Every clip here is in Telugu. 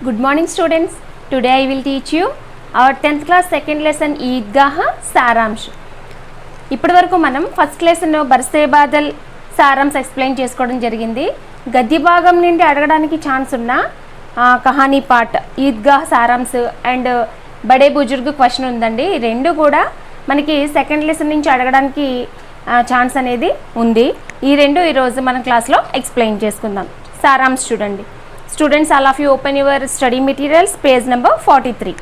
Good morning students. Today I will teach you our 10th class second lesson ఈద్గాహ Saransh. ఇప్పటివరకు మనం first lesson బర్సే Badal Saransh explain చేసుకోవడం జరిగింది. గద్య భాగం నుండి అడగడానికి ఛాన్స్ ఉన్న కహానీ పార్ట్ ఈద్గాహ సారాంశ్ అండ్ బడే బుజుర్గ్ క్వశ్చన్ ఉందండి. ఈ రెండు కూడా మనకి సెకండ్ లెసన్ నుంచి అడగడానికి ఛాన్స్ అనేది ఉంది. ఈ రెండు ఈరోజు మన క్లాస్లో ఎక్స్ప్లెయిన్ చేసుకుందాం. సారాంశ్ చూడండి. Students, all of you open your study materials, page number 43.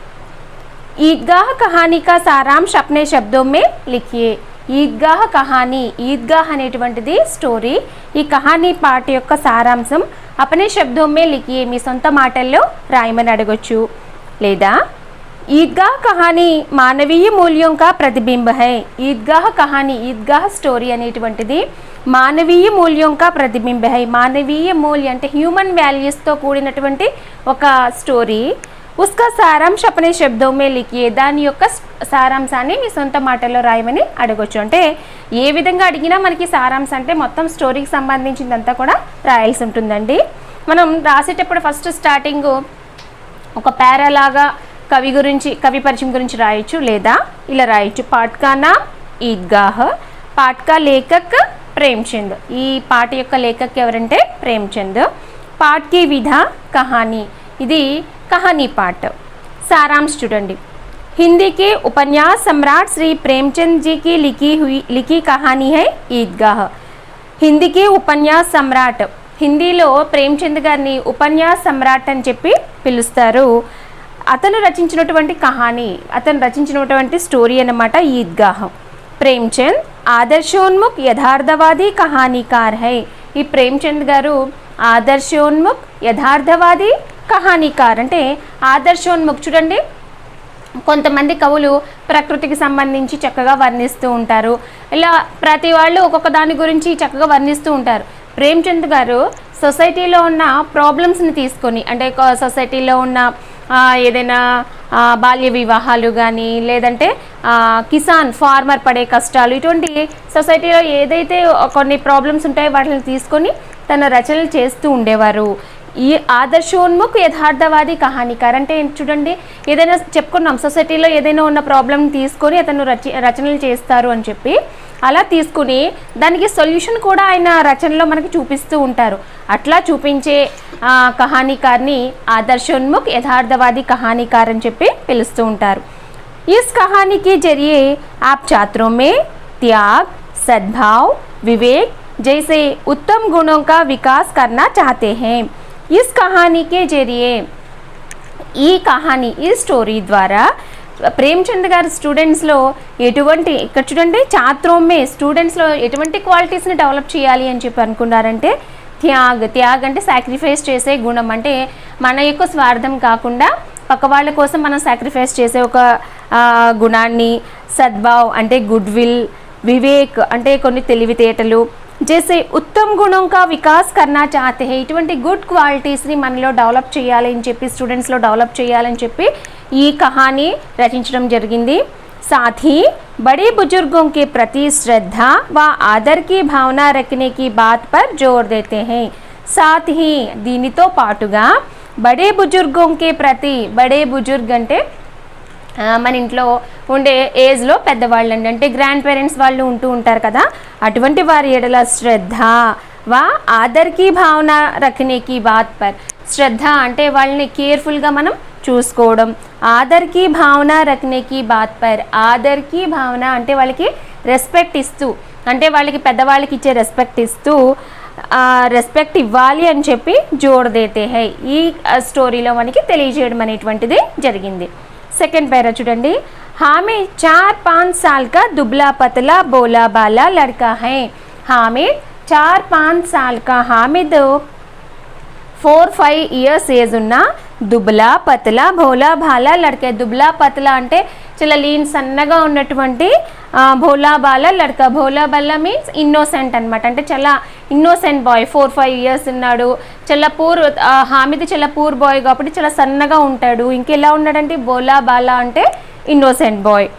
ईदगाह कहानी का सारांश अपने शब्दों में लिखिए. ఈద్గాహ కహానీ, ఈద్గాహ్ అనేటువంటిది స్టోరీ. ఈ కహానీ పాట యొక్క సారాంశం అపనే శబ్దం మే లిఖియే, మీ సొంత మాటల్లో రాయమని అడగొచ్చు. లేదా ఈద్గాహ్ కహానీ మానవీయ మూల్యం కా ప్రతిబింబ హై. ఈద్గాహ్ కహానీ, ఈద్గాహ్ స్టోరీ అనేటువంటిది మానవీయ మూల్యం కా ప్రతిబింబ హై. మానవీయ మూల్యం అంటే హ్యూమన్ వాల్యూస్తో కూడినటువంటి ఒక స్టోరీ. ఉస్కా సారాంశ్ అపనే శబ్దం మే లిఖియే, దాని యొక్క సారాంశాన్ని మీ సొంత మాటల్లో రాయమని అడగొచ్చు. అంటే ఏ విధంగా అడిగినా మనకి సారాంశం అంటే మొత్తం స్టోరీకి సంబంధించిందంతా కూడా రాయాల్సి ఉంటుందండి. మనం రాసేటప్పుడు ఫస్ట్ స్టార్టింగ్ ఒక పారాలాగా కవి గురించి, కవి పరిచయం గురించి రాయొచ్చు. లేదా ఇలా రాయొచ్చు, పాట్ కా నామ్ ఈద్గాహ్, పాట్ కా లేఖక్ ప్రేమ్చంద్. ఈ పాట యొక్క లేఖక్ ఎవరంటే ప్రేమ్చంద్. పాట్ కి విధ కహానీ, ఇది కహానీ పాట. సారాంశ్ చూడండి. हिंदी के उपन्यास सम्राट श्री प्रेमचंद जी की लिखी कहानी है ईदगाह. హిందీ के उपन्यास सम्राट, హిందీలో ప్రేమ్చంద్ గారిని ఉపన్యాస్ సమ్రాట్ అని చెప్పి పిలుస్తారు. అతను రచించినటువంటి కహానీ, అతను రచించినటువంటి స్టోరీ అన్నమాట ఈద్గాహ్. ప్రేమ్చంద్ ఆదర్శోన్ముఖ్ యథార్థవాది కహానీకార్ హై. ఈ ప్రేమ్చంద్ గారు ఆదర్శోన్ముఖ్ యథార్థవాది కహానీకార్. అంటే ఆదర్శోన్ముఖ్ చూడండి, కొంతమంది కవులు ప్రకృతికి సంబంధించి చక్కగా వర్ణిస్తూ ఉంటారు. ఇలా ప్రతి వాళ్ళు ఒక్కొక్క దాని గురించి చక్కగా వర్ణిస్తూ ఉంటారు. ప్రేమ్చంద్ గారు సొసైటీలో ఉన్న ప్రాబ్లమ్స్ని తీసుకొని, అంటే సొసైటీలో ఉన్న ఏదైనా బాల్య వివాహాలు కానీ, లేదంటే కిసాన్ ఫార్మర్ పడే కష్టాలు, ఇటువంటి సొసైటీలో ఏదైతే కొన్ని ప్రాబ్లమ్స్ ఉంటాయో వాటిని తీసుకొని తన రచనలు చేస్తూ ఉండేవారు. ఈ ఆదర్శోన్ముఖ్ యథార్థవాది కహానీకార్ అంటే చూడండి, ఏదైనా చెప్పుకున్నాం సొసైటీలో ఏదైనా ఉన్న ప్రాబ్లమ్ తీసుకొని అతను రచనలు చేస్తారు అని చెప్పి, అలా తీసుకుని దానికి సొల్యూషన్ కూడా ఆయన రచనలో మనకి చూపిస్తూ ఉంటారు. అట్లా చూపించే కహానీకార్ని ఆదర్శోన్ముఖ్ యథార్థవాది కహానీకార్ అని చెప్పి పిలుస్తూ ఉంటారు. इस कहानी के जरिए आप छात्रों में त्याग, सद्भाव, विवेक जैसे उत्तम गुणों का विकास करना चाहते हैं. इस कहानी के जरिए, ఈ కహానీ, ఈ స్టోరీ ద్వారా ప్రేమ్చంద్ గారి స్టూడెంట్స్లో ఎటువంటి, ఇక్కడ చూడండి ఛాత్రోమే, స్టూడెంట్స్లో ఎటువంటి క్వాలిటీస్ని డెవలప్ చేయాలి అని చెప్పి అనుకున్నారంటే త్యాగ్, త్యాగ్ అంటే సాక్రిఫైస్ చేసే గుణం. అంటే మన యొక్క స్వార్థం కాకుండా పక్క వాళ్ళ కోసం మనం సాక్రిఫైస్ చేసే ఒక గుణాన్ని, సద్భావ్ అంటే గుడ్ విల్, వివేక్ అంటే కొన్ని తెలివితేటలు, జైసే ఉత్తమ్ గుణం కా వికాస్ కర్నా చాతే హై, ఇటువంటి గుడ్ క్వాలిటీస్ని మనలో డెవలప్ చేయాలి అని చెప్పి, స్టూడెంట్స్లో డెవలప్ చేయాలని చెప్పి ఈ కహానీ రచించడం జరిగింది. साथ ही बड़े बुजुर्गों के प्रति श्रद्धा व आदर की भावना रखने की बात पर जोर देते हैं. साथ ही దీనితో పాటుగా బడే బుజుర్గోం కే ప్రతి, బడే బుజుర్గ్ అంటే మన ఇంట్లో ఉండే ఏజ్లో పెద్దవాళ్ళు అండి, అంటే గ్రాండ్ పేరెంట్స్ వాళ్ళు ఉంటూ ఉంటారు కదా, అటువంటి వారి ఎడల శ్రద్ధ వా ఆదర్కి భావన రఖనేకి బాత్ పర్, శ్రద్ధ అంటే వాళ్ళని కేర్ఫుల్గా మనం చూసుకోవడం, ఆదర్కి భావన రఖనేకి బాత్ పర్, ఆదర్కి భావన అంటే వాళ్ళకి రెస్పెక్ట్ ఇస్తూ, అంటే వాళ్ళకి పెద్దవాళ్ళకి ఇచ్చే రెస్పెక్ట్ ఇస్తూ, రెస్పెక్ట్ ఇవ్వాలి అని చెప్పి జోర్ దేతే హై, ఈ స్టోరీలో మనకి తెలియజేయడం అనేటువంటిది జరిగింది. సెకండ్ పేరా చూడండి. హామిద్ 4-5 साल का दुबला पतला बोला बाला लड़का है. हामिद 4-5 साल का, హామిద్ 4-5 ఇయర్స్ ఏజ్ ఉన్న దుబ్లా పతలా భోలా భాలా లడ్కా. దుబ్లా పతలా అంటే చాలా లీన్, సన్నగా ఉన్నటువంటి భోలా బాలా లడ్కా. భోలా బాలా మీన్స్ ఇన్నోసెంట్ అనమాట, అంటే చాలా ఇన్నోసెంట్ బాయ్. 4-5 ఇయర్స్ ఉన్నాడు, చాలా పూర్, హామిద్ చాలా పూర్ బాయ్ కాబట్టి చాలా సన్నగా ఉంటాడు. ఇంకెలా ఉన్నాడంటే భోలా బాలా అంటే ఇన్నోసెంట్ బాయ్.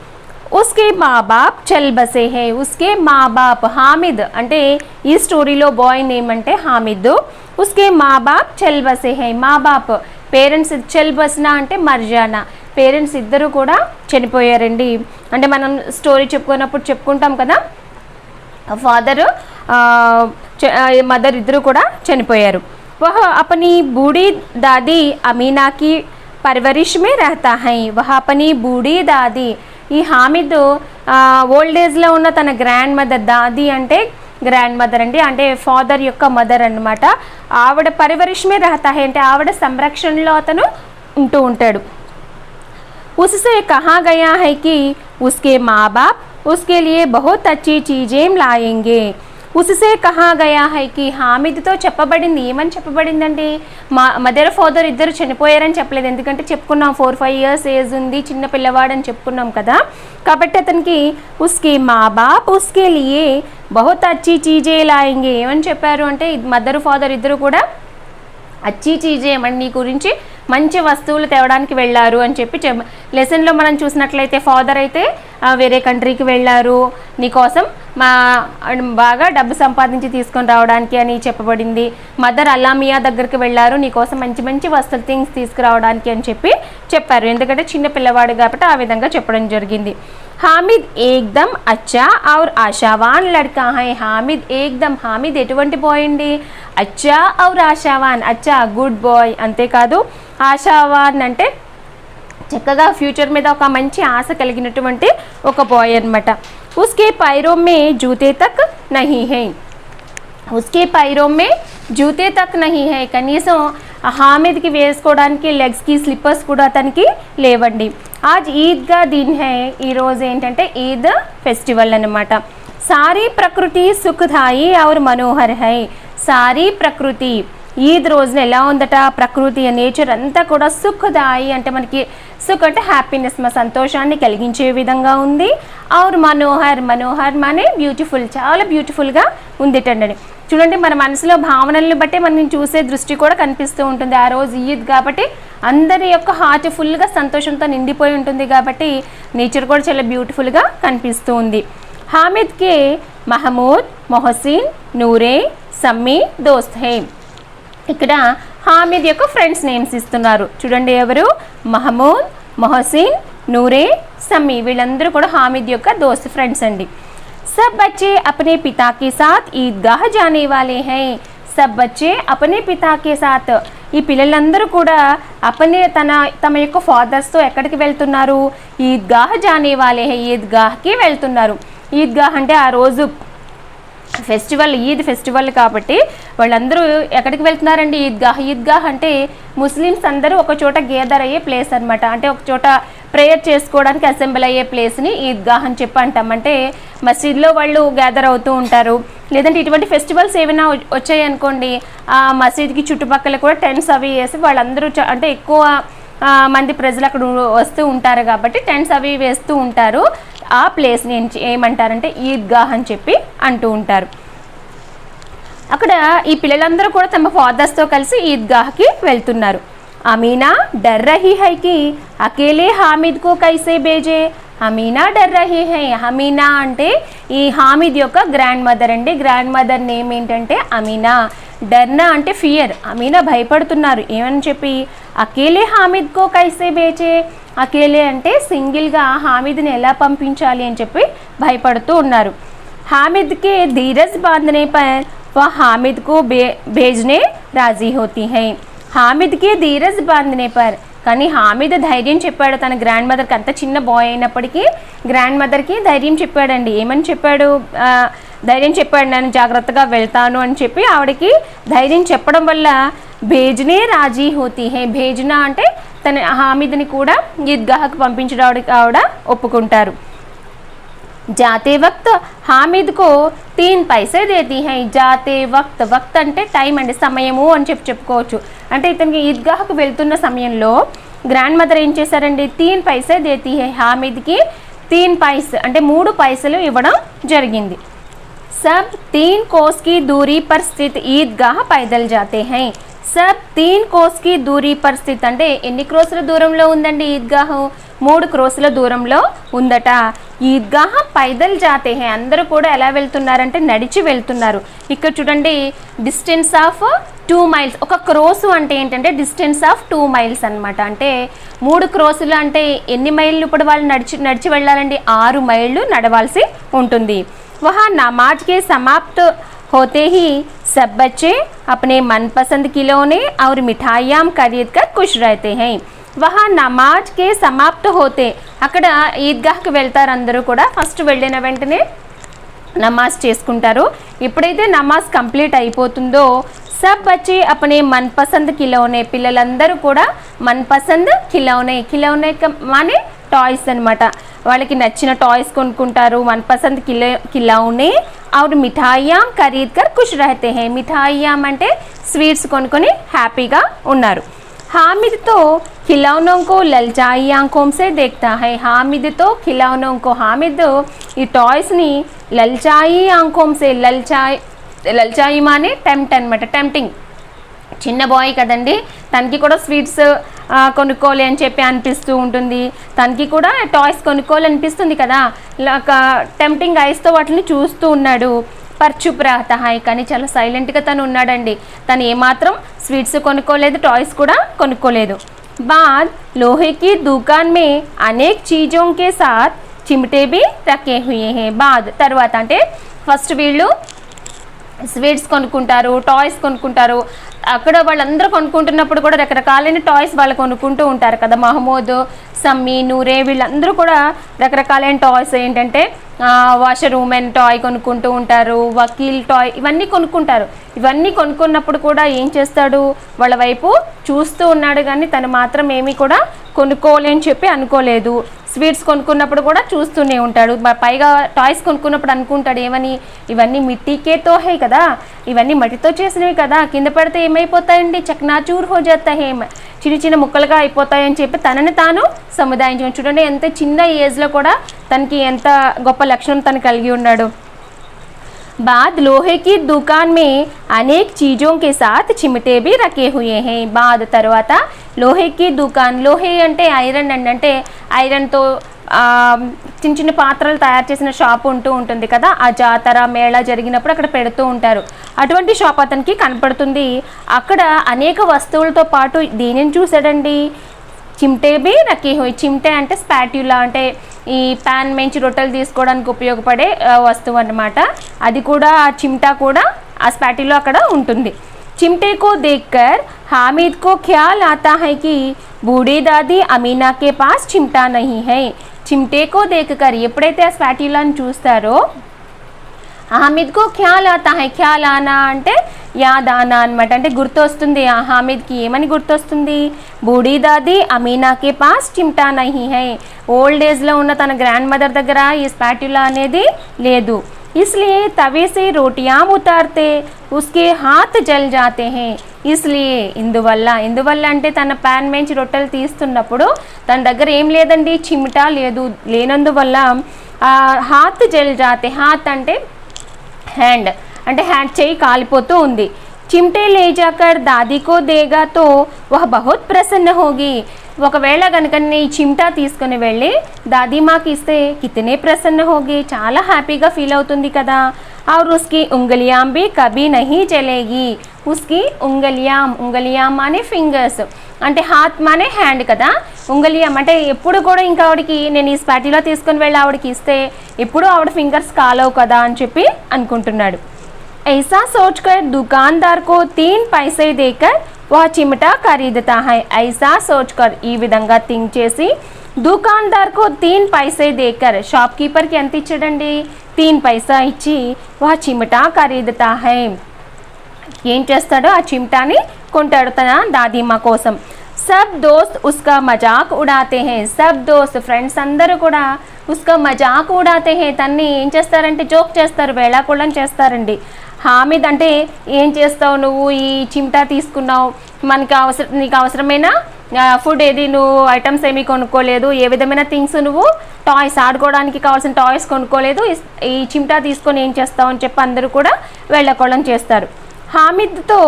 उसके माँ बाप चल बसे हैं. उसके माँ बाप, हामिद అంటే ఈ స్టోరీలో బాయ్ నేమ్ అంటే హామిద్. उसके माँ बाप चल बसे हैं. माँ बाप పేరెంట్స్ చల్ బస్నా అంటే మర్జానా, పేరెంట్స్ ఇద్దరు కూడా చనిపోయారండి. అంటే మనం స్టోరీ చెప్పుకున్నప్పుడు చెప్పుకుంటాం కదా, ఫాదరు మదర్ ఇద్దరు కూడా చనిపోయారు. वह अपनी बूढ़ी दादी अमीना की परवरिश में रहता है. वह अपनी बूढ़ी दादी, ఈ హామిద్ ఓల్డ్ ఏజ్లో ఉన్న తన గ్రాండ్ మదర్, దాది అంటే గ్రాండ్ మదర్ అండి, అంటే ఫాదర్ యొక్క మదర్ అన్నమాట. ఆవిడ పరివరిష్ మే రహతా హై అంటే ఆవిడ సంరక్షణలో అతను ఉంటూ ఉంటాడు. उससे कहा गया है कि उसके माँ बाप उसके लिए बहुत अच्छी चीज़ें लाएंगे. उससे कहा गया है कि హామిద్తో చెప్పబడింది, ఏమని చెప్పబడిందండి, మదర్ ఫాదర్ ఇద్దరు చనిపోయారని చెప్పలేదు, ఎందుకంటే చెప్పుకున్నాం 4-5 years ఏజ్ ఉంది, చిన్న పిల్లవాడని చెప్పుకున్నాం కదా. కాబట్టి అతనికి ఉస్కే మా బాప్ ఉస్కే లియే బహుత్ అచ్చీ చీజే లాయింగే, ఏమని చెప్పారు అంటే మదర్ ఫాదర్ ఇద్దరు కూడా అచ్చీ చీజే ఏమని నీ గురించి మంచి వస్తువులు తేవడానికి వెళ్ళారు అని చెప్పి లెసన్లో మనం చూసినట్లయితే ఫాదర్ అయితే వేరే కంట్రీకి వెళ్ళారు నీకోసం బాగా డబ్బు సంపాదించి తీసుకొని రావడానికి అని చెప్పబడింది. మదర్ అల్లామియా దగ్గరికి వెళ్ళారు నీకోసం మంచి మంచి వస్తువులు థింగ్స్ తీసుకురావడానికి అని చెప్పారు, ఎందుకంటే చిన్న పిల్లవాడు కాబట్టి ఆ విధంగా చెప్పడం జరిగింది. హామిద్ ఏక్దమ్ అచ్చా ఔర్ ఆశావాన్ లడ్కా హై. హామిద్ ఎటువంటి బాయ్ అండి, అచ్చా ఔర్ ఆశావాన్, అచ్చా గుడ్ బాయ్, అంతేకాదు ఆశావాన్ అంటే చక్కగా ఫ్యూచర్ మీద ఒక మంచి ఆశ కలిగినటువంటి ఒక బాయ్ అనమాట. ఉస్కే పైరో మే జూతే తక్ నహీ హై. కనీసం హామిద్కి వేసుకోవడానికి లెగ్స్కి స్లిప్పర్స్ కూడా అతనికి లేవండి. ఆజ్ ఈద్గా దిన్ హై, ఈరోజు ఏంటంటే ఈద్ ఫెస్టివల్ అనమాట. సారీ ప్రకృతి సుఖదాయి ఔర్ మనోహర్ హై. సారీ ప్రకృతి ఈద్ రోజున ఎలా ఉందట, ప్రకృతి నేచర్ అంతా కూడా సుఖదాయి అంటే మనకి సుఖ్ అంటే హ్యాపీనెస్, మా సంతోషాన్ని కలిగించే విధంగా ఉంది. ఔర్ మనోహర్ మానే బ్యూటిఫుల్, చాలా బ్యూటిఫుల్గా ఉందిటండి. చూడండి మన మనసులో భావనలను బట్టి మనం చూసే దృష్టి కూడా కనిపిస్తూ ఉంటుంది. ఆ రోజు ఈద్ కాబట్టి అందరి యొక్క హార్ట్ ఫుల్గా సంతోషంతో నిండిపోయి ఉంటుంది కాబట్టి నేచర్ కూడా చాలా బ్యూటిఫుల్గా కనిపిస్తూ ఉంది. హామిద్కి మహమూద్, మొహసిన్, నూరే, సమ్మీ దోస్త్ హై. ఇక్కడ హామిద్ యొక్క ఫ్రెండ్స్ నేమ్స్ ఇస్తున్నారు చూడండి, ఎవరు, మహమూద్, మొహసిన్, నూరే, సమ్మీ, వీళ్ళందరూ కూడా హామిద్ యొక్క దోస్త్ ఫ్రెండ్స్ అండి. సబ్ బచ్చే అప్నే పితా కే సాత్ ఈద్గాహ్ జానే వాలే హై. సబ్ బచ్చే అప్నే పితా కే సాత్, ఈ పిల్లలందరూ కూడా తమ యొక్క ఫాదర్స్తో ఎక్కడికి వెళ్తున్నారు, ఈద్గాహ్ జానే వాలే హై, ఈద్గాహ్కి వెళ్తున్నారు. ఈద్గాహ్ అంటే ఆ రోజు ఫెస్టివల్, ఈద్ ఫెస్టివల్ కాబట్టి వాళ్ళందరూ ఎక్కడికి వెళ్తున్నారండి, ఈద్గాహ్ అంటే ముస్లిమ్స్ అందరూ ఒక చోట గేదర్ అయ్యే ప్లేస్ అనమాట. అంటే ఒక చోట ప్రేయర్ చేసుకోవడానికి అసెంబ్లీ అయ్యే ప్లేస్ని ఈద్గాహ్ అని చెప్పి అంటాం. అంటే మసీద్లో వాళ్ళు గ్యాదర్ అవుతూ ఉంటారు, లేదంటే ఇటువంటి ఫెస్టివల్స్ ఏమైనా వచ్చాయి అనుకోండి, ఆ మసీద్కి చుట్టుపక్కల కూడా టెంట్స్ అవి వేసి వాళ్ళందరూ అంటే ఎక్కువ మంది ప్రజలు అక్కడ వస్తూ ఉంటారు కాబట్టి టెంట్స్ అవి వేస్తూ ఉంటారు. ఆ ప్లేస్ని ఏమంటారంటే ఈద్గాహ్ అని చెప్పి అంటూ ఉంటారు. అక్కడ ఈ పిల్లలందరూ కూడా తమ ఫాదర్స్తో కలిసి ఈద్గాహ్కి వెళ్తున్నారు. అమీనా డర్ రహీ హై కి అకేలే హామిద్ కో కైసే బేజే. అమీనా డర్ రహీ హై, అమీనా అంటే ఈ హామిద్ యొక్క గ్రాండ్ మదర్ అండి. గ్రాండ్ మదర్ నేమ్ ఏంటంటే అమీనా. డర్నా అంటే ఫియర్, అమీనా భయపడుతున్నారు ఏమని చెప్పి, అకేలే హామిద్ కో కైసే బేచే. అకేలే అంటే సింగిల్గా హామిద్ని ఎలా పంపించాలి అని చెప్పి భయపడుతూ ఉన్నారు. హామిద్కి ధీరజ్ బాంధనే పర్ వह हामिद को भेजने राजी होती है. హామిద్కి ధీరజ్ బాంధనే పర్, కానీ హామిద్ ధైర్యం చెప్పాడు తన గ్రాండ్ మదర్కి. అంత చిన్న బాయ్ అయినప్పటికీ గ్రాండ్ మదర్కి ధైర్యం చెప్పాడండి. ఏమని చెప్పాడు, ధైర్యం చెప్పాడు నేను జాగ్రత్తగా వెళ్తాను అని చెప్పి ఆవిడకి ధైర్యం చెప్పడం వల్ల భేజ్నే రాజీ హోతీ హై. భేజ్నా అంటే తన హామిద్ని కూడా ఈద్గాహ్కి పంపించడానికి ఆవిడ ఒప్పుకుంటారు. जाते वक्त हामिद को 3 पैसे देती है. जाते वक्त, वक्त అంటే టైం అండి, సమయము అని చెప్పుకోవచ్చు. అంటే ఇతనికి ఈద్గాహ్కి వెళ్తున్న సమయంలో గ్రాండ్ మదర్ ఏం చేశారండి, 3 पैसे देती है. హామిద్కి 3 पैसे అంటే 3 పైసలు ఇవ్వడం జరిగింది. सब 3 कोस की दूरी पर स्थित ईदगाह पैदल जाते हैं. सब 3 कोस की दूरी पर स्थित అంటే ఎన్ని క్రోసుల దూరంలో ఉందండి ఈద్గాహ్, 3 క్రోసుల దూరంలో ఉందట. ఈద్గాహ్ పైదల్ జాతే హే, అందరూ కూడా ఎలా వెళ్తున్నారంటే నడిచి వెళ్తున్నారు. ఇక్కడ చూడండి డిస్టెన్స్ ఆఫ్ 2 మైల్స్. ఒక క్రోసు అంటే ఏంటంటే డిస్టెన్స్ ఆఫ్ 2 మైల్స్ అనమాట. అంటే 3 క్రోసులు అంటే ఎన్ని మైళ్ళు ఇప్పుడు వాళ్ళు నడిచి వెళ్ళాలండి? 6 మైళ్ళు నడవాల్సి ఉంటుంది. వహా నమాజ్ కే సమాప్త్ होते ही सब बच्चे अपने मनपसंद खिलौने और मिठाइयाँ खरीद कर खुश रहते हैं. वहाँ नमाज के समाप्त होते, అక్కడ ఈద్గాహ్కి వెళ్తారు అందరూ కూడా. ఫస్ట్ వెళ్ళిన వెంటనే నమాజ్ చేసుకుంటారు. ఎప్పుడైతే నమాజ్ కంప్లీట్ అయిపోతుందో సబ్ బచ్చే అపనే మన్పసంద్ ఖిలౌనే, పిల్లలందరూ కూడా మన్పసంద్ ఖిలౌనే, ఖిలౌనే మానే టాయ్స్ అనమాట. వాళ్ళకి నచ్చిన టాయ్స్ కొనుక్కుంటారు. मनपसंद खिलौने और मिठाइयाँ खरीद कर खुश रहते हैं. मिठाइयाँ అంటే స్వీట్స్ కొనుక్కొని హ్యాపీగా ఉన్నారు. हामिद तो खिलौनों को ललचाई आंखों से देखता है. हामिद तो खिलौनों को, हामिद ఈ టాయ్స్ని లల్చాయి ఆంఖోం సే, లల్చాయి మానే టెంప్ట్ అనమాట. టెంప్టింగ్, చిన్న బాయ్ కదండి, తనకి కూడా స్వీట్స్ కొనుక్కోవాలి అని చెప్పి అనిపిస్తూ ఉంటుంది. తనకి కూడా టాయ్స్ కొనుక్కోవాలనిపిస్తుంది కదా. టెంప్టింగ్ ఐస్తో వాటిని చూస్తూ ఉన్నాడు. పర్చుప్ రహతా హై, కానీ చాలా సైలెంట్గా తను ఉన్నాడండి. తను ఏమాత్రం స్వీట్స్ కొనుక్కోలేదు, టాయ్స్ కూడా కొనుక్కోలేదు. బాద్ లోహేకి దుకాన్ మే అనేక చీజోं के साथ चिमटे भी रखे हुए हैं. బాద్ తర్వాత అంటే ఫస్ట్ వీళ్ళు స్వీట్స్ కొనుక్కుంటారు, టాయ్స్ కొనుక్కుంటారు. అక్కడ వాళ్ళందరూ కొనుక్కుంటున్నప్పుడు కూడా రకరకాలైన టాయ్స్ వాళ్ళు కొనుక్కుంటూ ఉంటారు కదా. మహమూద్, సమ్మీ, నూరే వీళ్ళందరూ కూడా రకరకాలైన టాయ్స్ ఏంటంటే వాషర్ ఉమెన్ టాయ్ కొనుక్కుంటూ ఉంటారు, వకీల్ టాయ్, ఇవన్నీ కొనుక్కుంటారు. ఇవన్నీ కొనుక్కున్నప్పుడు కూడా ఏం చేస్తాడు, వాళ్ళ వైపు చూస్తూ ఉన్నాడు కానీ తను మాత్రం ఏమీ కూడా కొనుక్కోవాలి అని చెప్పి అనుకోలేదు. స్వీట్స్ కొనుక్కున్నప్పుడు కూడా చూస్తూనే ఉంటాడు. పైగా టాయ్స్ కొనుక్కున్నప్పుడు అనుకుంటాడు ఏమని, ఇవన్నీ మిట్టికేతో హే కదా, ఇవన్నీ మట్టితో చేసినవి కదా, కింద పడితే ఏమైపోతాయండి, చక్నాచూర్ హో జాతాయి, చిన్న చిన్న ముక్కలుగా అయిపోతాయని చెప్పి తనని తాను సముదాయించాడు. చూడండి ఎంత చిన్న ఏజ్లో కూడా తనకి ఎంత గొప్ప లక్షణం తను కలిగి ఉన్నాడు. बाद लोहे की दुकान में अनेक चीज़ों के साथ चिमटे भी रखे हुए हैं. बाद తర్వాత లోహే కి దుకాన్, లోహే అంటే ఐరన్ అండి, అంటే ఐరన్తో చిన్న చిన్న పాత్రలు తయారు చేసిన షాప్ ఉంటూ ఉంటుంది కదా. ఆ జాతర మేళా జరిగినప్పుడు అక్కడ పెడుతూ ఉంటారు. అటువంటి షాప్ అతనికి కనపడుతుంది. అక్కడ అనేక వస్తువులతో పాటు దేనిని చూశాడండి, చిమ్టే బి రఖీ హోయ్. చిమ్టే అంటే స్పాట్యులా, అంటే ఈ ప్యాన్ మంచి రొట్టెలు తీసుకోవడానికి ఉపయోగపడే వస్తువు అన్నమాట. అది కూడా ఆ చిమ్టా కూడా ఆ స్పాట్యులా అక్కడ ఉంటుంది. चिमटे को देखकर हामिद को ख्याल आता है कि बूढ़ी दादी अमीना के पास चिमटा नहीं है. चिमटे को देखकर ఎప్పుడైతే ఆ స్పాట్యులాని చూస్తారో హామిద్కు ఖ్యాల్ ఆతా హై, ఖ్యాల్ ఆనా అంటే యాద్ ఆనా అనమాట. అంటే గుర్తొస్తుంది ఆ హామిద్కి. ఏమని గుర్తొస్తుంది, బూఢీ దాది అమీనాకే పాస్ చిమ్టా నహీ హై, ఓల్డ్ ఏజ్లో ఉన్న తన గ్రాండ్ మదర్ దగ్గర ఈ స్పాట్యులా అనేది లేదు. इसलिए तवे से रोटियां उतारते उसके हाथ जल जाते हैं. इसलिए ఇందువల్ల అంటే తన ప్యాన్ నుంచి రొట్టెలు తీస్తున్నప్పుడు తన దగ్గర ఏం లేదండి, చిమ్టా లేదు. లేనందువల్ల హాత్ జల్ జాతే, హాత్ అంటే హ్యాండ్, అంటే హ్యాండ్ చేయి కాలిపోతూ ఉంది. चिमटे ले जाकर दादी को देगा तो वह बहुत प्रसन्न होगी. ఒకవేళ కనుక నీ చిమ్టా తీసుకుని వెళ్ళి దాదీమాకి ఇస్తే కితనే ప్రసన్న హోగి, చాలా హ్యాపీగా ఫీల్ అవుతుంది కదా. और उसकी उंगलियां भी कभी नहीं जलेगी. उसकी ఉంగలియాం అనే ఫింగర్స్, అంటే హాత్ మానే హ్యాండ్ కదా, ఉంగలియాం అంటే ఎప్పుడు కూడా ఇంకా ఆవిడకి నేను ఈ స్పాట్యులా తీసుకుని వెళ్ళి ఆవిడకి ఇస్తే ఎప్పుడు ఆవిడ ఫింగర్స్ కాలవు కదా అని చెప్పి అనుకుంటున్నాడు. ऐसा सोचकर दुकानदार को 3 पैसे देकर वह चिमटा खरीदता है. ऐसा सोचकर ఈ విధంగా థింక్ చేసి దుకాన్దార్ को 3 पैसे देकर, షాప్ కీపర్కి ఎంత ఇచ్చాడండి, 3 पैसा ఇచ్చి वह चिमटा खरीदता है, ఏం చేస్తాడో ఆ చిమ్టాని కొంటాడు తన దాదీమా కోసం. सब दोस्त उसका मजाक उड़ाते हैं. सब दोस्त ఫ్రెండ్స్ అందరూ కూడా उसका मजाक उड़ाते हैं, తన్ని ఏం చేస్తారంటే జోక్ చేస్తారు, వేళాకోళం చేస్తారండి. హామిద్ అంటే ఏం చేస్తావు నువ్వు, ఈ చిమ్టా తీసుకున్నావు, నీకు అవసరమైన ఫుడ్ ఏది, నువ్వు ఐటమ్స్ ఏమీ కొనుక్కోలేదు, ఏ విధమైన థింగ్స్ నువ్వు టాయ్స్ ఆడుకోవడానికి కావాల్సిన టాయ్స్ కొనుక్కోలేదు, ఈ చిమ్టా తీసుకొని ఏం చేస్తావు అని చెప్పి అందరూ కూడా వేళాకోళం చేస్తారు. హామిద్తో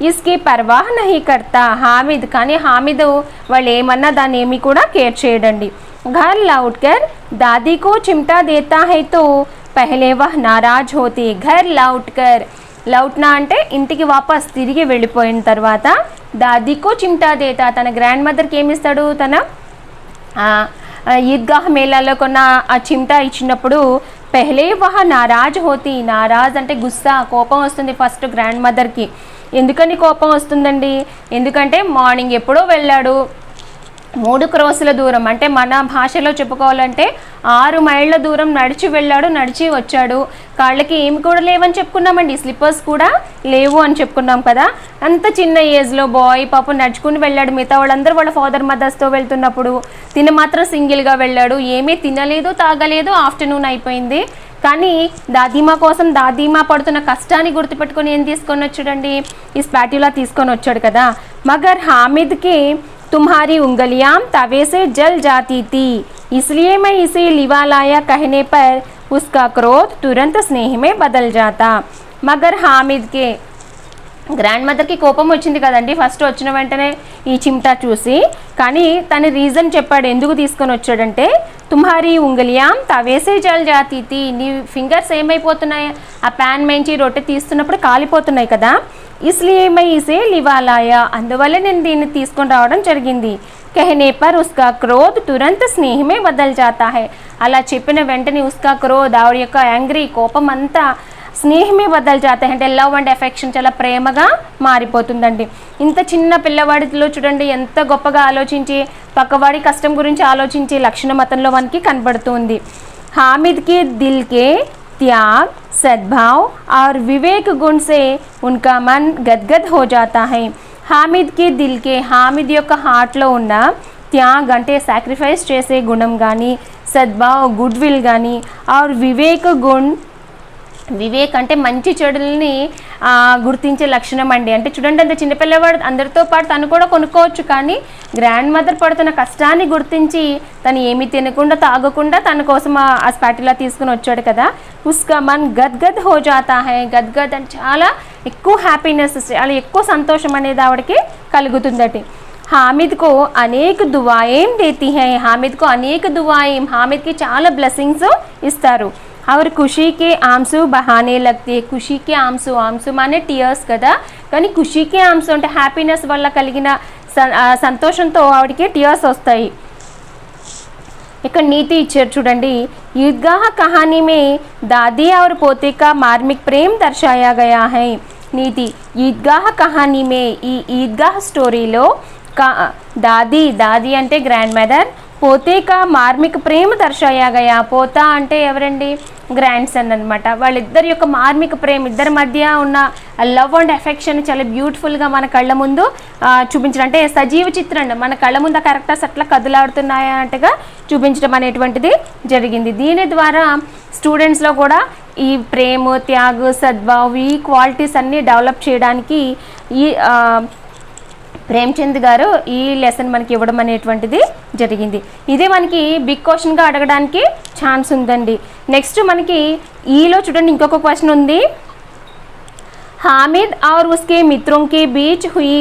ఇస్కి పర్వాహ్ నహీ కర్తా. హామిద్ కానీ హామిద్ వాళ్ళు ఏమన్నా దాన్ని ఏమీ కూడా కేర్ చేయడండి. घर लौटकर दादी को चिमटा देता है तो पहले वह नाराज होती। घर लौटकर, లౌట్నా అంటే ఇంటికి వాపస్ తిరిగి వెళ్ళిపోయిన తర్వాత దాదీకో చిమ్టా దేతా, తన గ్రాండ్ మదర్కి ఏమి ఇస్తాడు, తన ఈద్గాహ్ మేళాలో కొన్న ఆ చిమ్టా ఇచ్చినప్పుడు పెహ్లే వహ నారాజ్ హోతీ, నారాజ్ అంటే గుస్సా, కోపం వస్తుంది ఫస్ట్ గ్రాండ్ మదర్కి. ఎందుకని కోపం వస్తుందండి, ఎందుకంటే మార్నింగ్ ఎప్పుడో వెళ్ళాడు, 3 క్రోసుల దూరం, అంటే మన భాషలో చెప్పుకోవాలంటే 6 మైళ్ళ దూరం నడిచి వెళ్ళాడు, నడిచి వచ్చాడు. కాళ్ళకి ఏమి కూడా లేవని చెప్పుకున్నామండి, స్లిప్పర్స్ కూడా లేవు అని చెప్పుకున్నాం కదా. అంత చిన్న ఏజ్లో బాయ్ పాపం నడుచుకుని వెళ్ళాడు, మిగతా వాళ్ళందరూ వాళ్ళ ఫాదర్ మదర్స్తో వెళ్తున్నప్పుడు తిన మాత్రం సింగిల్గా వెళ్ళాడు, ఏమీ తినలేదు తాగలేదు, ఆఫ్టర్నూన్ అయిపోయింది. కానీ దాదీమా కోసం దాదీమా పడుతున్న కష్టాన్ని గుర్తుపెట్టుకొని ఏం తీసుకొని వచ్చాడండి, ఈ స్పాట్యులా తీసుకొని వచ్చాడు కదా. మగర్ హామిద్కి तुम्हारी उंगलियां तवे से जल जाती थी, इसलिए मैं इसे लिवा लाया कहने पर उसका क्रोध तुरंत स्नेह में बदल जाता. मगर हामिद के గ్రాండ్ మదర్కి కోపం వచ్చింది కదండి ఫస్ట్ వచ్చిన వెంటనే ఈ చిమ్టా చూసి, కానీ తన రీజన్ చెప్పాడు ఎందుకు తీసుకొని వచ్చాడంటే, తుమ్హారీ ఉంగలియాం తవేసే జల్ జాతీతి, నీ ఫింగర్స్ ఏమైపోతున్నాయి, ఆ ప్యాన్ మేంచి రొట్టె తీస్తున్నప్పుడు కాలిపోతున్నాయి కదా, ఇస్లియే మై ఇసే లివాలాయా, అందువల్ల నేను దీన్ని తీసుకొని రావడం జరిగింది. कहने पर उसका क्रोध तुरंत स्नेह में बदल जाता है, అలా చెప్పిన వెంటనే उसका क्रोध ఆవిడ యొక్క యాంగ్రీ కోపం అంతా స్నేహమే బదల్ జాతా అంటే లవ్ అండ్ ఎఫెక్షన్ చాలా ప్రేమగా మారిపోతుందండి. ఇంత చిన్న పిల్లవాడిలో చూడండి ఎంత గొప్పగా ఆలోచించి పక్కవాడి కష్టం గురించి ఆలోచించి లక్షణ మతంలో మనకి కనబడుతుంది. हामिद दिल के त्याग, सद्भाव और विवेक गुण से उनका मन गदगद हो जाता है. हामिद के दिल के, हामिद యొక్క హార్ట్లో ఉన్న త్యాగ్ అంటే సాక్రిఫైస్ చేసే గుణం కానీ, సద్భావ్ గుడ్ విల్ కానీ, ఆర్ వివేక్ గుణ్, వివేక్ అంటే మంచి చెడుల్ని గుర్తించే లక్షణం అండి. అంటే చూడండి అంత చిన్నపిల్లవాడు అందరితో పాటు తను కూడా కొనుక్కోవచ్చు, కానీ గ్రాండ్ మదర్ పడుతున్న కష్టాన్ని గుర్తించి తను ఏమి తినకుండా తాగకుండా తన కోసం ఆ స్పాటిలా తీసుకుని వచ్చాడు కదా. ఉస్కా మన్ గద్గద్ హో జాతా హై, గద్గద్ అంటే చాలా ఎక్కువ హ్యాపీనెస్, చాలా ఎక్కువ సంతోషం అనేది ఆవిడకి కలుగుతుందటి. हामिद को अनेक दुआएं देती हैं, हामिद को अनेक दुआएं, हामिद की చాలా బ్లెస్సింగ్స్ ఇస్తారు. और खुशी के आंसू बहाने लगते, खुशी के आंसू, आंसू माने టీయర్స్ కదా, కానీ ఖుషీ కే ఆంసూ అంటే హ్యాపీనెస్ వల్ల కలిగిన సంతోషంతో ఆవిడకి టీయర్స్ వస్తాయి. ఇక్కడ నీతి ఇచ్చారు చూడండి. ईदगाह कहानी में दादी और पोते का मार्मिक प्रेम दर्शाया गया है. నీతి ఈద్గాహ్ కహానీ మే, ఈ ఈద్గాహ్ స్టోరీలో దాదీ, దాదీ అంటే గ్రాండ్ మదర్, పోతే కా మార్మిక ప్రేమ దర్శాయా గయా, పోతా అంటే ఎవరండి, గ్రాండ్ సన్ అనమాట. వాళ్ళిద్దరి యొక్క మార్మిక ప్రేమ, ఇద్దరి మధ్య ఉన్న లవ్ అండ్ ఎఫెక్షన్ చాలా బ్యూటిఫుల్గా మన కళ్ళ ముందు చూపించడం, అంటే సజీవ చిత్రం, మన కళ్ళ ముందు ఆ క్యారెక్టర్స్ అట్లా కదులాడుతున్నాయా అన్నట్టుగా చూపించడం అనేటువంటిది జరిగింది. దీని ద్వారా స్టూడెంట్స్లో కూడా ఈ ప్రేమ, త్యాగ్, సద్భావ్, ఈ క్వాలిటీస్ అన్నీ డెవలప్ చేయడానికి ఈ ప్రేమ్చంద్ గారు ఈ లెసన్ మనకి ఇవ్వడం అనేటువంటిది జరిగింది. ఇదే మనకి బిగ్ క్వశ్చన్గా అడగడానికి ఛాన్స్ ఉందండి. నెక్స్ట్ మనకి ఈలో చూడండి ఇంకొక క్వశ్చన్ ఉంది. हामिद और उसके मित्रों के बीच हुई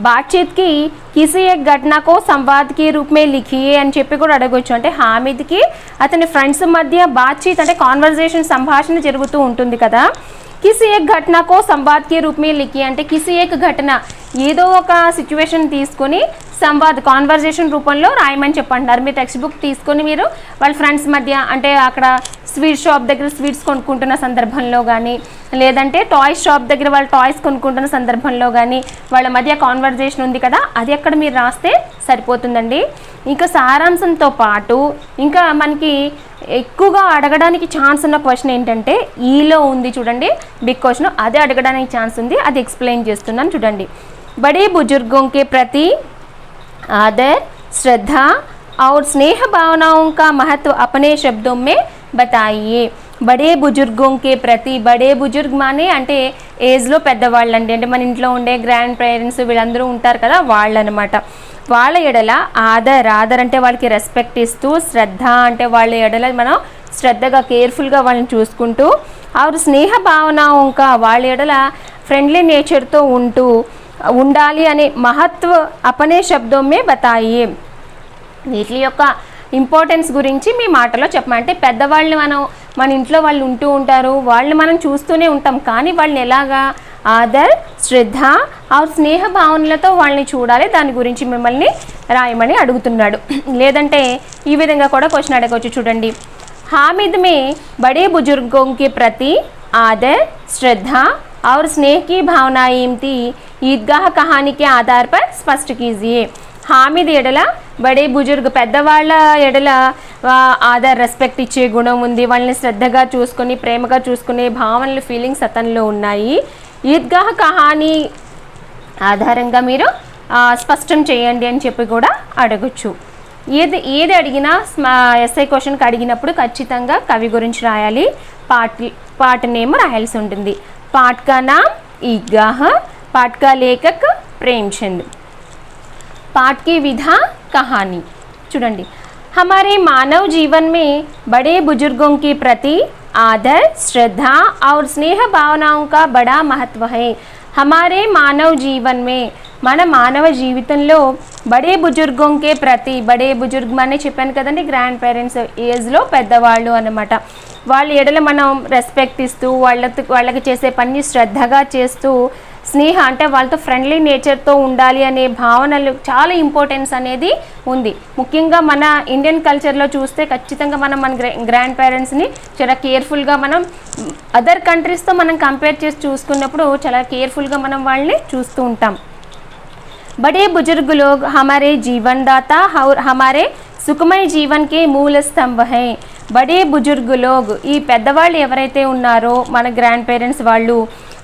बातचीत की किसी एक घटना को संवाद के रूप में लिखिए అని చెప్పి కూడా అడగొచ్చు. అంటే హామిద్కి అతని ఫ్రెండ్స్ మధ్య బాత్చీత్ అంటే కాన్వర్జేషన్, సంభాషణ జరుగుతూ ఉంటుంది కదా. కిసి ఏక్ ఘటన కో సంవాద్ కే రూప్ మే లిఖియే అంటే కిసి ఏక్ ఘటన, ఏదో ఒక సిచ్యువేషన్ తీసుకొని సంవాద్ కాన్వర్జేషన్ రూపంలో రాయమని చెప్పంటున్నారు. మీరు టెక్స్ట్ బుక్ తీసుకొని మీరు వాళ్ళ ఫ్రెండ్స్ మధ్య, అంటే అక్కడ స్వీట్ షాప్ దగ్గర స్వీట్స్ కొనుక్కుంటున్న సందర్భంలో కానీ, లేదంటే టాయ్స్ షాప్ దగ్గర వాళ్ళు టాయ్స్ కొనుక్కుంటున్న సందర్భంలో కానీ వాళ్ళ మధ్య కాన్వర్జేషన్ ఉంది కదా, అది అక్కడ మీరు రాస్తే సరిపోతుందండి. ఇంకా సారాంశంతో పాటు ఇంకా మనకి ఎక్కువగా అడగడానికి ఛాన్స్ ఉన్న క్వశ్చన్ ఏంటంటే ఈలో ఉంది చూడండి బిగ్ క్వశ్చన్, అదే అడగడానికి ఛాన్స్ ఉంది, అది ఎక్స్ప్లెయిన్ చేస్తున్నాను చూడండి. బడే బుజుర్గోं के प्रति आदर, श्रद्धा और स्नेह भावनाओं का महत्व अपने शब्दों में बताइए. బడే బుజుర్గోं के प्रति, బడే బుజుర్గ్ మానే అంటే ఏజ్లో పెద్దవాళ్ళండి, అంటే మన ఇంట్లో ఉండే గ్రాండ్ పేరెంట్స్ వీళ్ళందరూ ఉంటారు కదా వాళ్ళనమాట. వాళ్ళ ఎడల ఆదర్, ఆదర్ అంటే వాళ్ళకి రెస్పెక్ట్ ఇస్తూ, శ్రద్ధ అంటే వాళ్ళ ఎడల మనం శ్రద్ధగా కేర్ఫుల్గా వాళ్ళని చూసుకుంటూ, ఆరు స్నేహ భావన ఇంకా వాళ్ళ ఎడల ఫ్రెండ్లీ నేచర్తో ఉండాలి అనే మహత్వ అపనే శబ్దం మే బతాయి. వీటి యొక్క ఇంపార్టెన్స్ గురించి మీ మాటలో చెప్పమంటే పెద్దవాళ్ళని మన ఇంట్లో వాళ్ళు ఉంటూ ఉంటారు, వాళ్ళని మనం చూస్తూనే ఉంటాం, కానీ వాళ్ళని ఎలాగా ఆదర్, శ్రద్ధ ఆర్ స్నేహ భావనలతో వాళ్ళని చూడాలి, దాని గురించి మిమ్మల్ని రాయమని అడుగుతున్నాడు. లేదంటే ఈ విధంగా కూడా క్వశ్చన్ అడగవచ్చు. చూడండి, हामिद में बड़े बुजुर्गों के प्रति आदर, श्रद्धा और स्नेह की भावनाएं थी, ईदगाह कहानी के आधार पर स्पष्ट कीजिए. హామిద్ ఎడల బడే బుజుర్గ్ పెద్దవాళ్ళ ఎడల ఆదర్, రెస్పెక్ట్ ఇచ్చే గుణం ఉంది, వాళ్ళని శ్రద్ధగా చూసుకొని ప్రేమగా చూసుకునే భావనలు, ఫీలింగ్స్ అతనిలో ఉన్నాయి. ఈద్గాహ్ కహానీ ఆధారంగా మీరు స్పష్టం చేయండి అని చెప్పి కూడా అడగచ్చు. ఏది అడిగినా ఎస్ఐ క్వశ్చన్కి అడిగినప్పుడు ఖచ్చితంగా కవి గురించి రాయాలి, పాట నేమ్ రాయాల్సి ఉంటుంది. పాట్ కా నామ్ ఈద్గాహ్, పాట్ కా లేఖక్ ప్రేమ్చంద్. पाठ की विधा कहानी. చూడండి, हमारे मानव जीवन में बड़े बुजुर्गों के प्रति आदर, श्रद्धा और स्नेह भावनाओं का बड़ा महत्व है. हमारे मानव जीवन में మన మానవ జీవితంలో బడే బుజుర్గోంకే ప్రతి, బడే బుజుర్గ్ అనే చెప్పాను కదండి, గ్రాండ్ పేరెంట్స్, ఏజ్లో పెద్దవాళ్ళు అన్నమాట. వాళ్ళ ఎడల మనం రెస్పెక్ట్ ఇస్తూ వాళ్ళకి చేసే పని శ్రద్ధగా చేస్తూ, స్నేహ అంటే వాళ్ళతో ఫ్రెండ్లీ నేచర్తో ఉండాలి అనే భావనలు చాలా ఇంపార్టెన్స్ అనేది ఉంది. ముఖ్యంగా మన ఇండియన్ కల్చర్లో చూస్తే ఖచ్చితంగా మన గ్రాండ్ పేరెంట్స్ని చాలా కేర్ఫుల్గా, మనం అదర్ కంట్రీస్తో మనం కంపేర్ చేసి చూసుకున్నప్పుడు చాలా కేర్ఫుల్గా మనం వాళ్ళని చూస్తూ ఉంటాం. बड़े बुजुर्ग लोग हमारे जीवनदाता और हमारे सुखमय जीवन के मूल स्तंभ हैं. बड़े बुजुर्ग लोग, ఈ పెద్దవాళ్ళు ఎవరైతే ఉన్నారో మన గ్రాండ్ పేరెంట్స్ వాళ్ళు,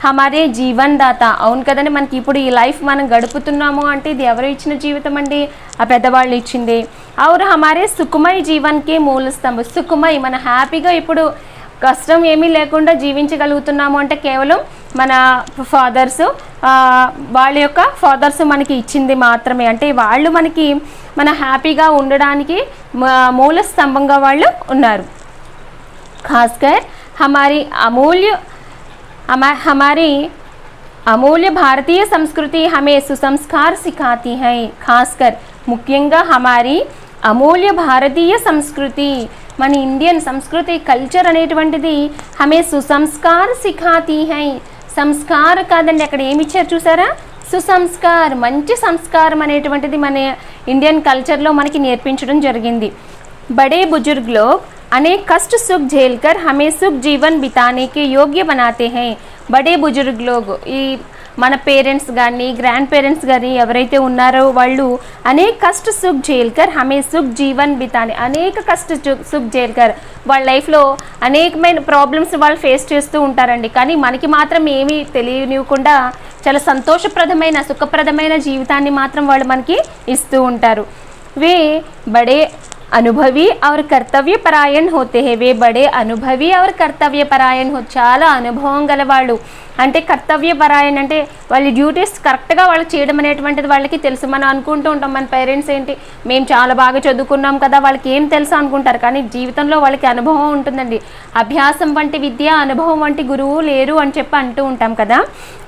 హమారే జీవన్దాత, అవును కదండి, మనకి ఇప్పుడు ఈ లైఫ్ మనం గడుపుతున్నాము అంటే ఇది ఎవరు ఇచ్చిన జీవితం అండి? ఆ పెద్దవాళ్ళు ఇచ్చింది. ఔర్ హమారే సుఖమయ జీవన్కే మూల స్తంభ, సుఖమయ మన హ్యాపీగా ఇప్పుడు కష్టం ఏమీ లేకుండా జీవించగలుగుతున్నాము అంటే కేవలం మన ఫాదర్స్, వాళ్ళ యొక్క ఫాదర్స్ మనకి ఇచ్చింది మాత్రమే. అంటే వాళ్ళు మనకి మన హ్యాపీగా ఉండడానికి మూల స్తంభంగా వాళ్ళు ఉన్నారు. ఖాస్కర్ हमारी अमूल्य भारतीय संस्कृति हमें सुसंस्कार सिखाती है. खासकर ముఖ్యంగా हमारी అమూల్య భారతీయ సంస్కృతి, మన ఇండియన్ సంస్కృతి కల్చర్ అనేటువంటిది హమే సుసంస్కార్ సిఖాతీ హై. సంస్కార్ కాదండి, అక్కడ ఏమి ఇచ్చారు చూసారా, సుసంస్కార్, మంచి సంస్కారం అనేటువంటిది మన ఇండియన్ కల్చర్లో మనకి నేర్పించడం జరిగింది. బడే బుజుర్గ్ లోగ్ అనేక కష్ట సుఖ్ झेलकर हमें सुख जीवन बिताने के योग्य बनाते हैं. బడే బుజుర్గ్ లోగ్, ఈ మన పేరెంట్స్ కానీ గ్రాండ్ పేరెంట్స్ కానీ ఎవరైతే ఉన్నారో వాళ్ళు అనేక కష్ట సుఖ్ झेलकर हमें सुख जीवन बिताने, అనేక కష్ట సుఖ్ झेलकर వాళ్ళ లైఫ్లో అనేకమైన ప్రాబ్లమ్స్ వాళ్ళు ఫేస్ చేస్తూ ఉంటారండి, కానీ మనకి మాత్రం ఏమీ తెలియనివ్వకుండా చాలా సంతోషప్రదమైన సుఖప్రదమైన జీవితాన్ని మాత్రం వాళ్ళు మనకి ఇస్తూ ఉంటారు. వే బడే अनुभवी और कर्तव्य परायण होते हैं. वे बड़े अनुभवी और कर्तव्य परायण हो, చాలా అనుభవం గలవాళ్ళు. అంటే కర్తవ్య పరాయణ అంటే వాళ్ళ డ్యూటీస్ కరెక్ట్గా వాళ్ళు చేయడం అనేటువంటిది వాళ్ళకి తెలుసు. మనం అనుకుంటూ ఉంటాం మన పేరెంట్స్ ఏంటి, మేము చాలా బాగా చదువుకున్నాం కదా, వాళ్ళకి ఏం తెలుసు అనుకుంటారు, కానీ జీవితంలో వాళ్ళకి అనుభవం ఉంటుందండి. అభ్యాసం వంటి విద్య, అనుభవం వంటి గురువు లేరు అని చెప్పి అంటూ ఉంటాం కదా.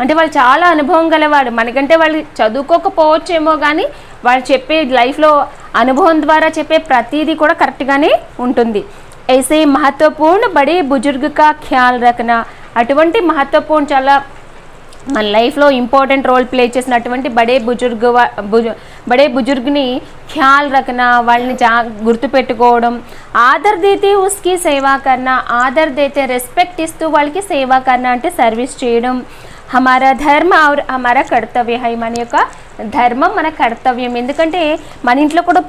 అంటే వాళ్ళు చాలా అనుభవం గలవాడు. మనకంటే వాళ్ళు చదువుకోకపోవచ్చేమో కానీ వాళ్ళు చెప్పే లైఫ్లో అనుభవం ద్వారా చెప్పే ప్రతిదీ కూడా కరెక్ట్గానే ఉంటుంది. ऐसे महत्वपूर्ण बड़े बुजुर्ग का ख्याल रखना, అటువంటి మహత్వపూర్ణ చాలా మన లైఫ్లో ఇంపార్టెంట్ రోల్ ప్లే చేసినటువంటి బడే బుజుర్గ్ని ఖ్యాల్ రఖనా, వాళ్ళని గుర్తుపెట్టుకోవడం. ఆదర్ దేతే ఉస్కి సేవా కర్నా, ఆదర్ దేతే రెస్పెక్ట్ ఇస్తూ వాళ్ళకి సేవా కర్నా అంటే సర్వీస్ చేయడం. हमारा धर्म और हमारा कर्तव्य है, మన యొక్క ధర్మం మన కర్తవ్యం. ఎందుకంటే మన ఇంట్లో కూడా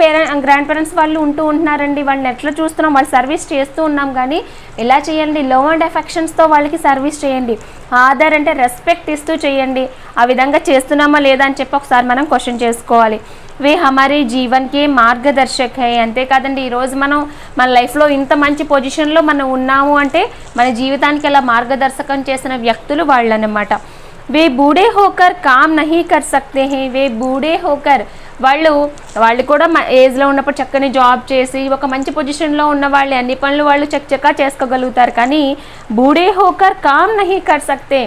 గ్రాండ్ పేరెంట్స్ వాళ్ళు ఉంటున్నారండి, వాళ్ళని ఎట్లా చూస్తున్నాం, వాళ్ళు సర్వీస్ చేస్తూ ఉన్నాం, కానీ ఎలా చేయండి, లవ్ అండ్ ఎఫెక్షన్స్తో వాళ్ళకి సర్వీస్ చేయండి. ఆదర్ అంటే రెస్పెక్ట్ ఇస్తూ చేయండి. ఆ విధంగా చేస్తున్నామా లేదా అని చెప్పి ఒకసారి మనం క్వశ్చన్ చేసుకోవాలి. వే హమారే జీవన్కే మార్గదర్శక్ హై, అంతేకాదండి ఈరోజు మనం మన లైఫ్లో ఇంత మంచి పొజిషన్లో మనం ఉన్నాము అంటే మన జీవితానికి అలా మార్గదర్శకం చేసిన వ్యక్తులు వాళ్ళు అన్నమాట. వే బూడే హోకర్ కామ్ నహీ కర్ సక్తే హై. వే బూడే హోకర్, వాళ్ళు కూడా ఏజ్లో ఉన్నప్పుడు చక్కని జాబ్ చేసి ఒక మంచి పొజిషన్లో ఉన్న వాళ్ళు అన్ని పనులు వాళ్ళు చక్కగా చేసుకోగలుగుతారు, కానీ బూడే హోకర్ కామ్ నహీ కర్ సక్తే,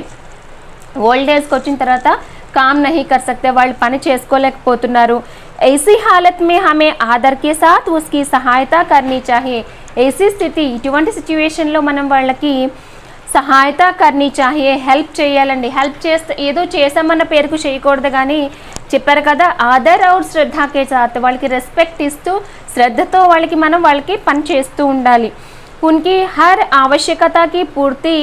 ఓల్డ్ ఏజ్కి వచ్చిన తర్వాత కామ్ నహీ కర్ సక్తే, వాళ్ళు పని చేసుకోలేకపోతున్నారు. ऐसी हालत में हमें आदर के साथ उसकी सहायता करनी चाहिए. ऐसी స్థితి ఇటువంటి సిచ్యువేషన్లో మనం వాళ్ళకి సహాయత కర్నీ చాహియే, హెల్ప్ చేయాలండి. హెల్ప్ చేస్తే ఏదో చేసామన్న పేరుకు చేయకూడదు, కానీ చెప్పారు కదా ఆదర్ ఔర్ శ్రద్ధకే సాత్ వాళ్ళకి రెస్పెక్ట్ ఇస్తూ శ్రద్ధతో వాళ్ళకి పని చేస్తూ ఉండాలి. उनकी हर आवश्यकता की पूर्ति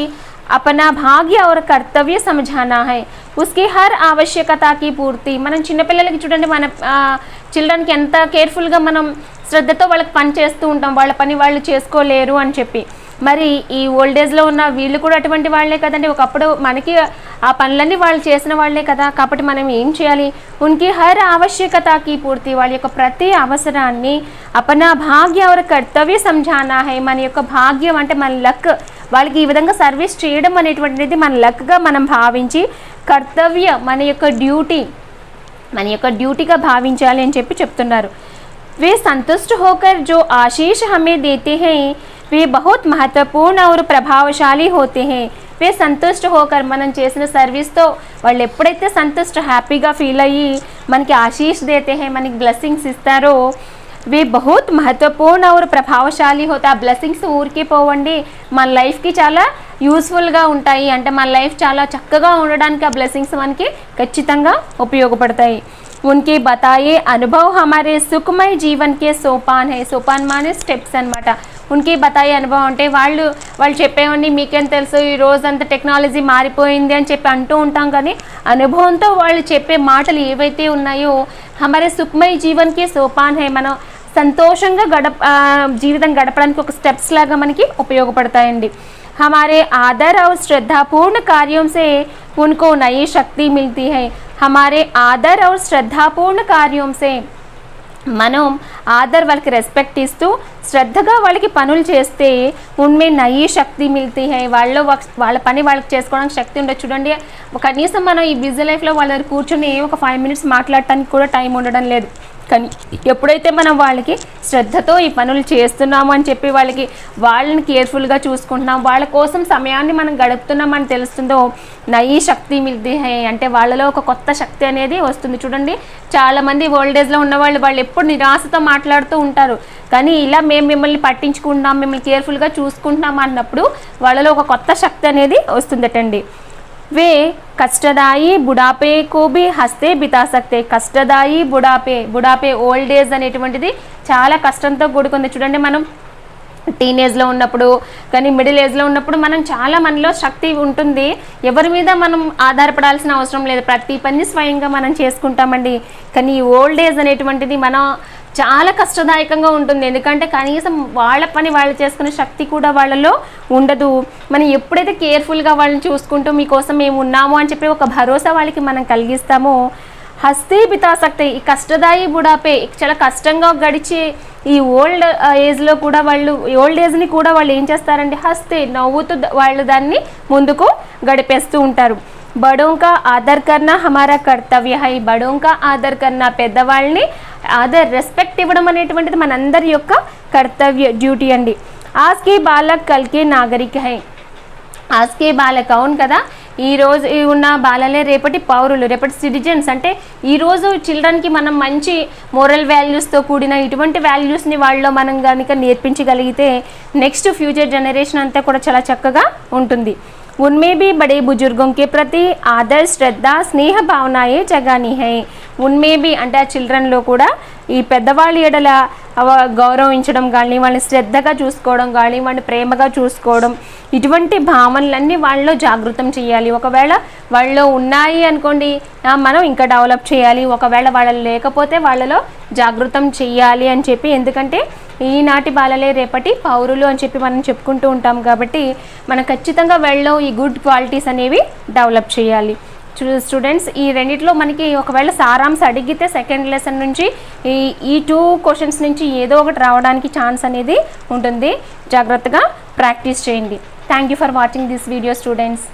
अपना भाग्य और कर्तव्य समझाना है. उसकी हर आवश्यकता की పూర్తి మనం చిన్నపిల్లలకి చూడండి, మన చిల్డ్రన్కి ఎంత కేర్ఫుల్గా మనం శ్రద్ధతో వాళ్ళకి పని చేస్తూ ఉంటాం, వాళ్ళ పని వాళ్ళు చేసుకోలేరు అని చెప్పి. మరి ఈ ఓల్డేజ్లో ఉన్న వీళ్ళు కూడా అటువంటి వాళ్ళే కదండి. ఒకప్పుడు మనకి ఆ పనులన్నీ వాళ్ళు చేసిన వాళ్ళే కదా. కాబట్టి మనం ఏం చేయాలి, ఉన్కి హర్ ఆవశ్యకతకి పూర్తి వాళ్ళ యొక్క ప్రతి అవసరాన్ని అపనా భాగ్య और కర్తవ్య సమझाना है. మన యొక్క భాగ్యం అంటే మన లక్, వాళ్ళకి ఈ విధంగా సర్వీస్ చేయడం అనేటువంటిది మన లక్గా మనం భావించి, కర్తవ్య మన యొక్క డ్యూటీగా భావించాలి అని చెప్పి చెప్తున్నారు. वे संतुष्ट होकर जो आशीष हमें देते हैं वे बहुत महत्वपूर्ण और प्रभावशाली होते हैं. वे संतुष्ट होकर మనం చేసిన సర్వీస్తో వాళ్ళు ఎప్పుడైతే సంతుష్ట హ్యాపీగా ఫీల్ అయ్యి మనకి ఆశీష్ దేతే హై, మనకి బ్లెస్సింగ్స్ ఇస్తారో, वे बहुत महत्वपूर्ण और प्रभावशाली होता. ఆ బ్లెస్సింగ్స్ ఊరికే పోవండి, మన లైఫ్కి చాలా యూస్ఫుల్గా ఉంటాయి. అంటే మన లైఫ్ చాలా చక్కగా ఉండడానికి ఆ బ్లెస్సింగ్స్ మనకి ఖచ్చితంగా ఉపయోగపడతాయి. उनके बताए अनुभव हमारे सुखमय जीवन के सोपान है. सोपान माने स्टेप्स అనమాట. उनके बताए అనుభవం అంటే వాళ్ళు చెప్పేవన్నీ మీకేం తెలుసు, ఈ రోజంతా టెక్నాలజీ మారిపోయింది అని చెప్పి అంటూ ఉంటాం, కానీ అనుభవంతో వాళ్ళు చెప్పే మాటలు ఏవైతే ఉన్నాయో हमारे सुखमय जीवन के सोपान है, మనం సంతోషంగా జీవితం గడపడానికి ఒక స్టెప్స్ లాగా మనకి ఉపయోగపడతాయండి. हमारे आदर और श्रद्धापूर्ण कार्यों से उनको नई शक्ति मिलती है. हमारे आदर और श्रद्धापूर्ण कार्यों से మనం ఆదర్ వాళ్ళకి రెస్పెక్ట్ ఇస్తూ శ్రద్ధగా వాళ్ళకి పనులు చేస్తే ఉన్మే నయీ శక్తి మిల్తీ హై, వాళ్ళ పని వాళ్ళకి చేసుకోవడానికి శక్తి ఉండదు. చూడండి, కనీసం మనం ఈ బిజీ లైఫ్లో వాళ్ళ దగ్గర కూర్చొని ఒక 5 minutes మాట్లాడటానికి కూడా టైం ఉండడం లేదు. కానీ ఎప్పుడైతే మనం వాళ్ళకి శ్రద్ధతో ఈ పనులు చేస్తున్నాము అని చెప్పి వాళ్ళని కేర్ఫుల్గా చూసుకుంటున్నాం, వాళ్ళ కోసం సమయాన్ని మనం గడుపుతున్నామని తెలుస్తుందో నయీ శక్తి మిల్తీ హై అంటే వాళ్ళలో ఒక కొత్త శక్తి అనేది వస్తుంది. చూడండి, చాలామంది ఓల్డేజ్లో ఉన్న వాళ్ళు ఎప్పుడు నిరాశతో మాట్లాడుతూ ఉంటారు, కానీ ఇలా మేము మిమ్మల్ని పట్టించుకుంటున్నాం, మిమ్మల్ని కేర్ఫుల్గా చూసుకుంటున్నాం అన్నప్పుడు వాళ్ళలో ఒక కొత్త శక్తి అనేది వస్తుందటండి. वे కష్టదాయి బుడాపే को भी हंसते बिता सकते. కష్టదాయి బుడాపే ఓల్డ్ ఏజ్ అనేటువంటిది చాలా కష్టంతో కూడుకుంది. చూడండి, మనం టీనేజ్లో ఉన్నప్పుడు కానీ మిడిల్ ఏజ్లో ఉన్నప్పుడు మనం చాలా మనలో శక్తి ఉంటుంది, ఎవరి మీద మనం ఆధారపడాల్సిన అవసరం లేదు, ప్రతి పని స్వయంగా మనం చేసుకుంటామండి. కానీ ఈ ఓల్డ్ ఏజ్ అనేటువంటిది మనం చాలా కష్టదాయకంగా ఉంటుంది, ఎందుకంటే కనీసం వాళ్ళ పని వాళ్ళు చేసుకునే శక్తి కూడా వాళ్ళలో ఉండదు. మనం ఎప్పుడైతే కేర్ఫుల్గా వాళ్ళని చూసుకుంటూ మీకోసం మేము ఉన్నాము అని చెప్పి ఒక భరోసా వాళ్ళకి మనం కలిగిస్తామో హస్తే బితాసక్తే. ఈ కష్టదాయి బుడాపే చాలా కష్టంగా గడిచే ఈ ఓల్డ్ ఏజ్లో కూడా ఓల్డ్ ఏజ్ని కూడా వాళ్ళు ఏం చేస్తారంటే హస్తే నవ్వుతూ వాళ్ళు దాన్ని ముందుకు గడిపేస్తూ ఉంటారు. బడోं का आदर करना हमारा कर्तव्य है. बड़ों का आदर करना పెద్దవాళ్ళని ఆదర్ రెస్పెక్ట్ ఇవ్వడం అనేటువంటిది మనందరి యొక్క కర్తవ్య డ్యూటీ అండి. आज के बालक कल के नागरिक है. आज के बालक అవును కదా, ఈరోజు ఉన్న బాలలే రేపటి పౌరులు, రేపటి సిటిజన్స్. అంటే ఈరోజు చిల్డ్రన్కి మనం మంచి మోరల్ వాల్యూస్తో కూడిన ఇటువంటి వాల్యూస్ని వాళ్ళలో మనం కనుక నేర్పించగలిగితే నెక్స్ట్ ఫ్యూచర్ జనరేషన్ అంతా కూడా చాలా చక్కగా ఉంటుంది. उनमें भी बड़े बुजुर्गों के प्रति आदर श्रद्धा स्नेह भावनाएं जगानी है. उनमें भी అంటే ఆ చిల్డ్రన్లో కూడా ఈ పెద్దవాళ్ళ ఎడల గౌరవించడం కానీ, వాళ్ళని శ్రద్ధగా చూసుకోవడం కానీ, వాళ్ళని ప్రేమగా చూసుకోవడం, ఇటువంటి భావనలన్నీ వాళ్ళలో జాగృతం చేయాలి. ఒకవేళ వాళ్ళలో ఉన్నాయి అనుకోండి, మనం ఇంకా డెవలప్ చేయాలి. ఒకవేళ వాళ్ళలో లేకపోతే వాళ్ళలో జాగృతం చేయాలి అని చెప్పి, ఎందుకంటే ఈనాటి బాలలే రేపటి పౌరులు అని చెప్పి మనం చెప్పుకుంటూ ఉంటాం. కాబట్టి మనం ఖచ్చితంగా వాళ్ళలో ఈ గుడ్ క్వాలిటీస్ అనేవి డెవలప్ చేయాలి. స్టూడెంట్స్, ఈ రెండిట్లో మనకి ఒకవేళ సారాంశం అడిగితే సెకండ్ లెసన్ నుంచి ఈ 2 క్వశ్చన్స్ నుంచి ఏదో ఒకటి రావడానికి ఛాన్స్ అనేది ఉంటుంది. జాగ్రత్తగా ప్రాక్టీస్ చేయండి. Thank you for watching this video students.